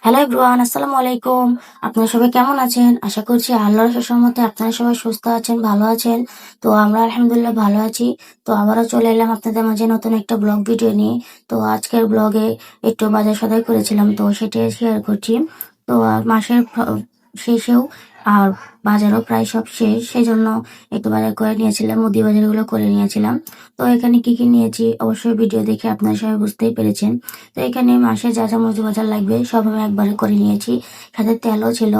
Hello everyone, আসসালামু আলাইকুম। আপনারা সবাই কেমন আছেন? আশা করছি আল্লাহর রহমতে আপনারা সবাই সুস্থ আছেন, ভালো আছেন। তো আমরা আলহামদুলিল্লাহ ভালো আছি। তো আবারও চলে এলাম আপনাদের মাঝে নতুন একটা ব্লগ ভিডিও নিয়ে। তো আজকের ব্লগে একটু বাজার সদাই করেছিলাম, তো সেটাই শেয়ার করছি। তো মাসের শেষেও আর বাজারও প্রায় সব শেষ, সেজন্য একটু বাজার করে নিয়েছিলাম, মুদি বাজারগুলো করে নিয়েছিলাম। তো এখানে কি কি নিয়েছি অবশ্যই ভিডিও দেখে আপনারা সবাই বুঝতেই পেরেছেন। তো এখানে মাসে যা যা মজু বাজার লাগবে সব আমি একবারে করে নিয়েছি, সাথে তেলও ছিল।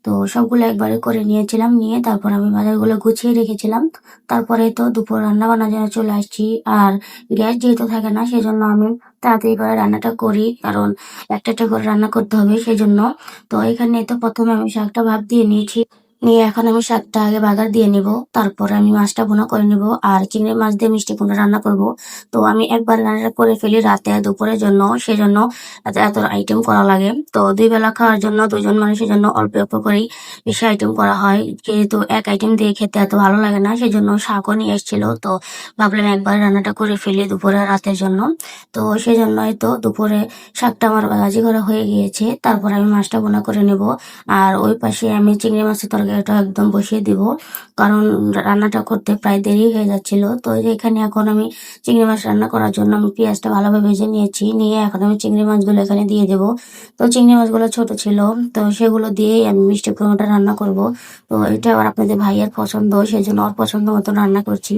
তো সবগুলো একবারে করে নিয়েছিলাম, নিয়ে তারপর আমি বাজারগুলো গুছিয়ে রেখেছিলাম। তারপরে তো দুপুর রান্না বান্নার জন্য চলে আসছি। আর গ্যাস যেহেতু থাকে না, সেজন্য আমি তাড়াতাড়ি করে রান্নাটা করি, কারণ একটা একটা করে রান্না করতে হবে সেজন্য। তো এখানে তো প্রথমে আমি শাকটা ভাপ দিয়ে নিয়েছি, নিয়ে এখন আমি শাকটা আগে বাগার দিয়ে নিব, তারপরে আমি মাছটা ভুনা করে নিব। আর চিংড়ি মাছ দিয়ে মিষ্টি কুমড়া রান্না করব। তো আমি একবার রান্না করে ফেলি রাতে দুপুরের জন্য, সেজন্য এত এত আইটেম করা লাগে। তো দুই বেলা খাওয়ার জন্য দুজন মানুষের জন্য অল্প অল্প করেই বেশি আইটেম করা হয়, যেহেতু এক আইটেম দিয়ে খেতে এত ভালো লাগে না, সেজন্য শাকও নিয়ে এসেছিল। তো ভাবলাম একবার রান্নাটা করে ফেলি দুপুরে রাতের জন্য। তো সেজন্যই তো দুপুরে শাকটা আমার ভাজি করা হয়ে গিয়েছে, তারপর আমি মাছটা ভুনা করে নেব। আর ওই পাশে আমি চিংড়ি মাছের তরকারিটা একদম বসিয়ে দিব, কারণ রান্নাটা করতে প্রায় দেরি হয়ে যাচ্ছিল। তো এই যে এখানে এখন আমি চিংড়ি মাছ রান্না করার জন্য আমি পেঁয়াজটা ভালোভাবে ভেজে নিয়েছি, নিয়ে এখন আমি চিংড়ি মাছগুলো এখানে দিয়ে দেবো। তো চিংড়ি মাছগুলো ছোট ছিল, তো সেগুলো দিয়েই আমি মিষ্টি কুমড়োটা রান্না করব। তো এটা আবার আপনাদের ভাইয়ের পছন্দ, সেই জন্য ওর পছন্দ মতো রান্না করছি।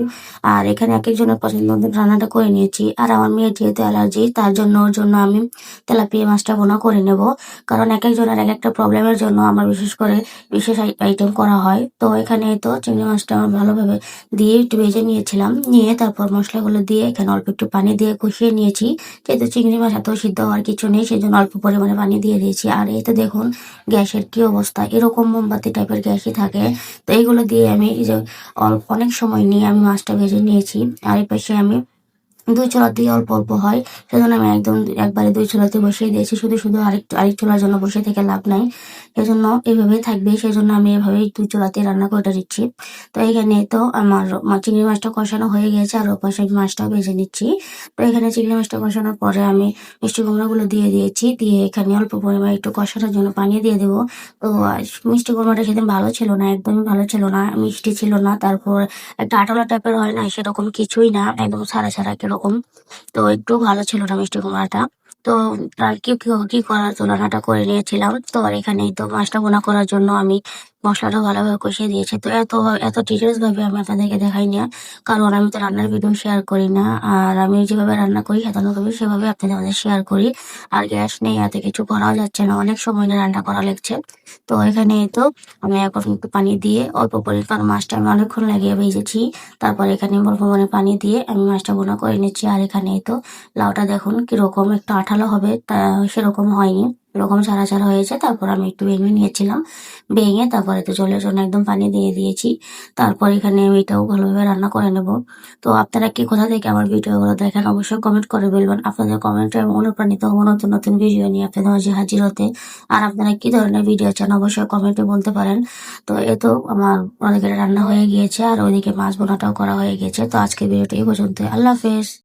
আর এখানে এক একজনের পছন্দ মতো রান্নাটা করে নিয়েছি। আর আমার মেয়ের যেহেতু অ্যালার্জি, তার জন্য ওর জন্য আমি তেলাপিয়া মাছটা ভুনা করে নেব, কারণ এক একজনের এক একটা প্রবলেমের জন্য আমার বিশেষ করে বিশেষ আইটেম করা হয়। তো এখানে তো চিংড়ি মাছটা আমার ভালোভাবে দিয়ে একটু ভেজে নিয়েছিলাম, নিয়ে তারপর মশলাগুলো দিয়ে এখানে অল্প একটু পানি দিয়ে কষিয়ে নিয়েছি। যেহেতু চিংড়ি মাছ এত সিদ্ধ হওয়ার কিছু নেই, সেই জন্য অল্প পরিমাণে পানি দিয়ে দিয়েছি। আর এই তো দেখুন গ্যাসের কি অবস্থা, এরকম মোমবাতি টাইপের গ্যাসই থাকে। তো এইগুলো দিয়ে আমি এই যে অনেক সময় নিয়ে আমি মাছটা ভেজে নিয়েছি। আর এই পাশে আমি দুই চুলাতেই অল্প অল্প হয়, সেজন্য আমি একদম একবারে দুই চুলাতে বসিয়ে দিয়েছি। শুধু শুধু আরেক চুলার জন্য বসে থেকে লাভ নাই, সেজন্য এইভাবেই থাকবে, সেজন্য আমি এভাবেই দুই চুলাতেই রান্না করে দিচ্ছি। তো এখানে তো আমার চিংড়ি মাছটা কষানো হয়ে গেছে, আর ওপাশে আমি মাছটাও ভেজে নিচ্ছি। তো এখানে চিংড়ি মাছটা কষানোর পরে আমি মিষ্টি কুমড়াগুলো দিয়ে দিয়েছি, দিয়ে এখানে অল্প পরিমাণে একটু কষানোর জন্য পানি দিয়ে দেবো। তো মিষ্টি কুমড়াটা সেদিন ভালো ছিল না, একদমই ভালো ছিল না, মিষ্টি ছিল না। তারপর একটা আঠালো টাইপের হয় না, সেরকম কিছুই না, একদম ছাড়া ছাড়া কিরকম। তো একটু ভালো ছিল না মিষ্টি কুমড়াটা। তো আর কি কি কি করার তো রান্নাটা করে নিয়েছিলাম। তো আর এখানেই তো মাছটা ভুনা করার জন্য আমি মশলাটা ভালোভাবে কষিয়ে দিয়েছি। তো এত এত ডিটেলস ভাবে আমি আপনাদেরকে দেখাই না, কারণ আমি তো রান্নার ভিডিও শেয়ার করি না। আর আমি যেভাবে রান্না করি সাধারণভাবে সেভাবে আপনাদের মাঝে শেয়ার করি। আর গ্যাস নেই, এত কিছু করাও যাচ্ছে না, অনেক সময় নিয়ে রান্না করা লাগছে। তো এখানে তো আমি এখন একটু পানি দিয়ে অল্প করে, কারণ মাছটা আমি অনেকক্ষণ লাগিয়ে ভেজেছি। তারপর এখানে অল্প পরিমাণে পানি দিয়ে আমি মাছটা ভুনা করে নিচ্ছি। আর এখানে তো লাউটা দেখুন কিরকম একটু আঠালো হবে, তা সেরকম হয়নি, এরকম ছাড়া ছাড়া হয়েছে। তারপর আমি একটু ভেঙে নিয়েছিলাম, ভেঙে তারপরে তো জলের জন্য একদম পানি দিয়ে দিয়েছি। তারপর এখানে আমি এটাও ভালোভাবে রান্না করে নেব। তো আপনারা কি কোথা থেকে আমার ভিডিওগুলো দেখেন অবশ্যই কমেন্ট করে বলবেন। আপনাদের কমেন্টে আমি অনুপ্রাণিত হবো নতুন নতুন ভিডিও নিয়ে আপনাদের মাঝে হাজির হতে। আর আপনারা কি ধরনের ভিডিও চান অবশ্যই কমেন্টে বলতে পারেন। তো এ তো আমার অনেকের রান্না হয়ে গিয়েছে, আর ওইদিকে মাছ বোনাটাও করা হয়ে গেছে। তো আজকে ভিডিওটা এই পর্যন্ত, আল্লাহ হাফেজ।